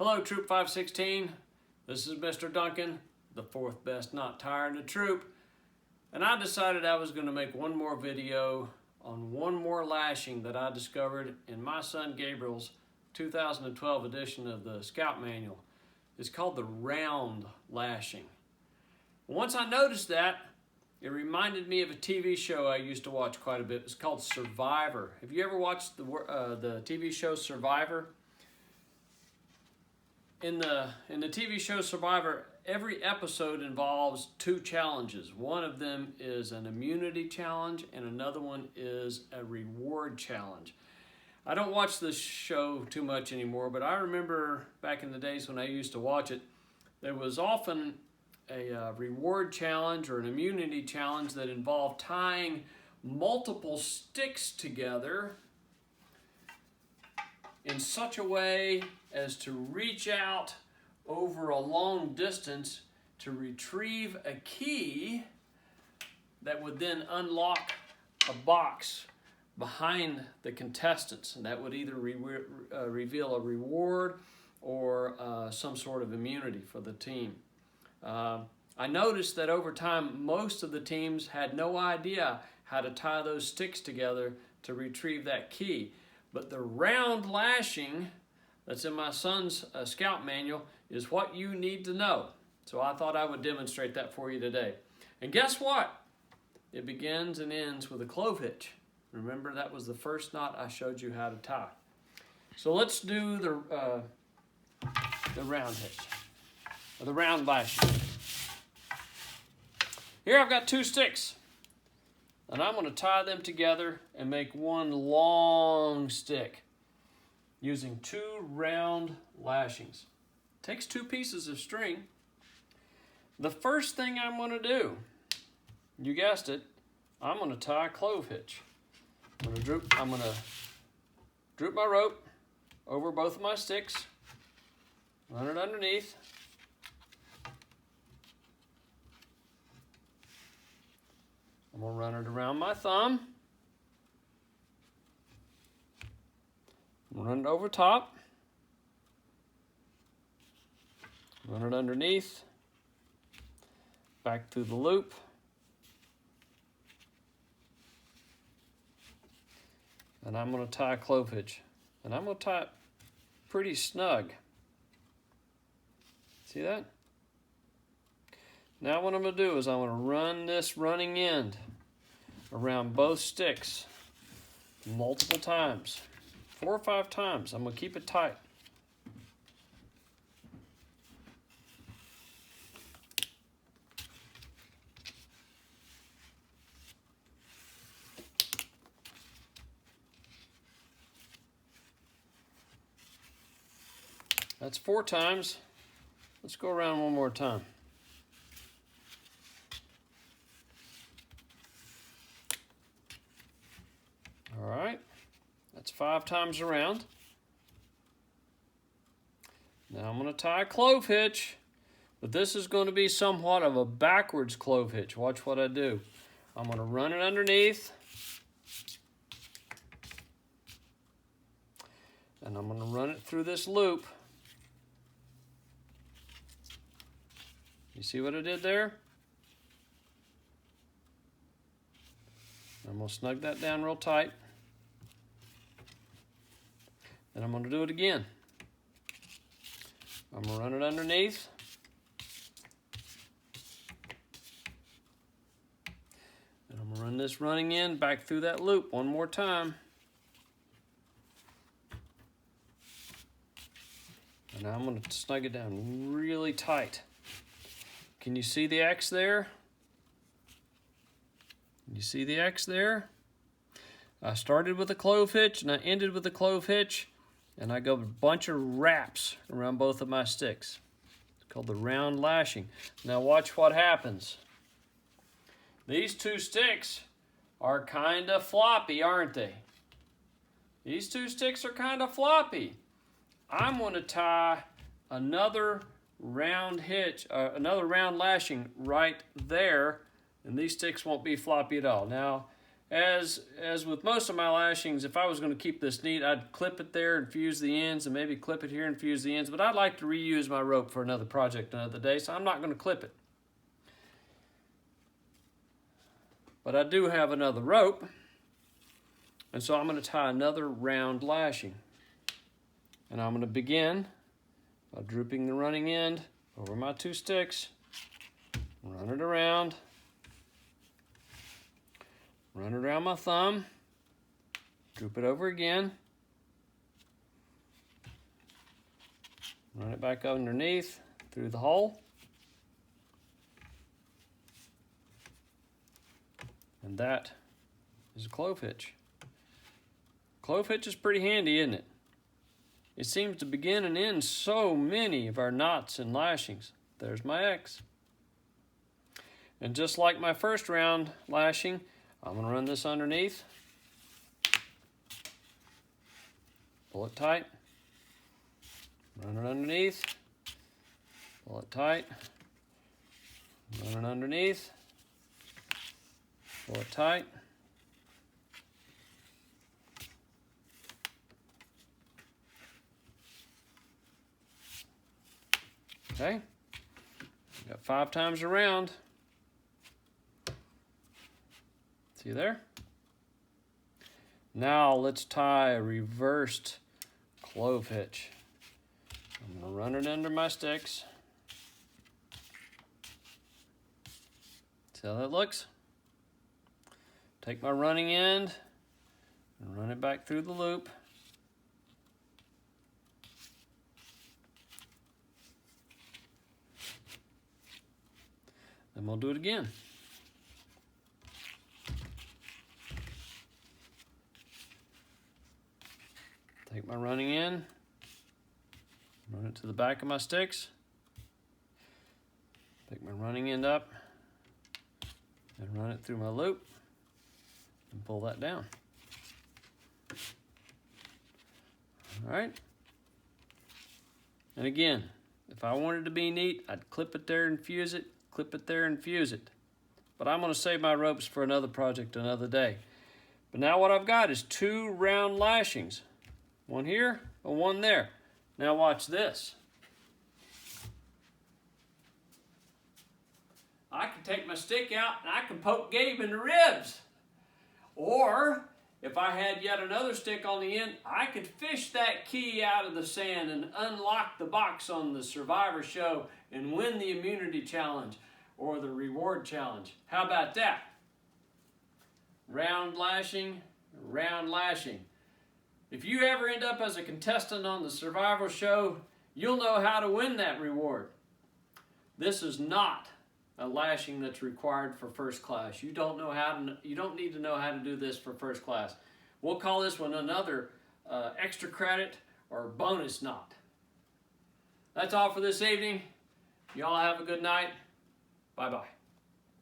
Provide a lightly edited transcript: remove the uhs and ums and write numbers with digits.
Hello, Troop 516. This is Mr. Duncan, the fourth best not tire in the troop. And I decided I was going to make one more video on one more lashing that I discovered in my son Gabriel's 2012 edition of the Scout Manual. It's called the Round Lashing. Once I noticed that, it reminded me of a TV show I used to watch quite a bit. It's called Survivor. Have you ever watched the TV show Survivor? In the TV show Survivor, every episode involves two challenges. One of them is an immunity challenge and another one is a reward challenge. I don't watch this show too much anymore, but I remember back in the days when I used to watch it, there was often a reward challenge or an immunity challenge that involved tying multiple sticks together in such a way as to reach out over a long distance to retrieve a key that would then unlock a box behind the contestants, and that would either reveal a reward or some sort of immunity for the team. I noticed that over time most of the teams had no idea how to tie those sticks together to retrieve that key. But the round lashing that's in my son's Scout Manual is what you need to know. So I thought I would demonstrate that for you today. And guess what? It begins and ends with a clove hitch. Remember, that was the first knot I showed you how to tie. So let's do the round hitch, or the round lashing. Here I've got two sticks, and I'm going to tie them together and make one long stick using two round lashings. Takes two pieces of string. The first thing I'm going to do, you guessed it, I'm going to tie a clove hitch. I'm going to droop my rope over both of my sticks, run it underneath, I'm going to run it around my thumb, run it over top, run it underneath, back through the loop, and I'm going to tie a clove hitch. And I'm going to tie it pretty snug. See that? Now what I'm going to do is I'm going to run this running end around both sticks multiple times. 4 or 5 times. I'm going to keep it tight. That's 4 times. Let's go around one more time. All right, that's 5 times around. Now I'm going to tie a clove hitch, but this is going to be somewhat of a backwards clove hitch. Watch what I do. I'm going to run it underneath, and I'm going to run it through this loop. You see what I did there? I'm going to snug that down real tight. And I'm going to do it again. I'm going to run it underneath. And I'm going to run this running end back through that loop one more time. And now I'm going to snug it down really tight. Can you see the X there? You see the X there? I started with a clove hitch and I ended with a clove hitch, and I go a bunch of wraps around both of my sticks. It's called the round lashing. Now watch what happens. These two sticks are kind of floppy, aren't they? These two sticks are kind of floppy. I'm going to tie another round hitch, another round lashing right there, and these sticks won't be floppy at all. Now, as with most of my lashings, if I was going to keep this neat, I'd clip it there and fuse the ends, and maybe clip it here and fuse the ends. But I'd like to reuse my rope for another project another day, so I'm not going to clip it. But I do have another rope, and so I'm going to tie another round lashing. And I'm going to begin by drooping the running end over my 2 sticks, run it around my thumb, droop it over again, run it back underneath through the hole, and that is a clove hitch. Clove hitch is pretty handy, isn't it? It seems to begin and end so many of our knots and lashings. There's my X. And just like my first round lashing, I'm going to run this underneath, pull it tight, run it underneath, pull it tight, run it underneath, pull it tight, okay, got 5 times around. See there? Now let's tie a reversed clove hitch. I'm going to run it under my sticks. See how that looks? Take my running end and run it back through the loop. Then we'll do it again. Take my running end, run it to the back of my sticks, pick my running end up, and run it through my loop, and pull that down. All right. And again, if I wanted to be neat, I'd clip it there and fuse it, clip it there and fuse it. But I'm going to save my ropes for another project another day. But now what I've got is 2 round lashings. One here and one there. Now watch this. I can take my stick out and I can poke Gabe in the ribs. Or if I had yet another stick on the end, I could fish that key out of the sand and unlock the box on the Survivor show and win the immunity challenge or the reward challenge. How about that? Round lashing, round lashing. If you ever end up as a contestant on the Survivor show, you'll know how to win that reward. This is not a lashing that's required for first class. You don't need to know how to do this for first class. We'll call this one another extra credit or bonus knot. That's all for this evening. Y'all have a good night. Bye-bye.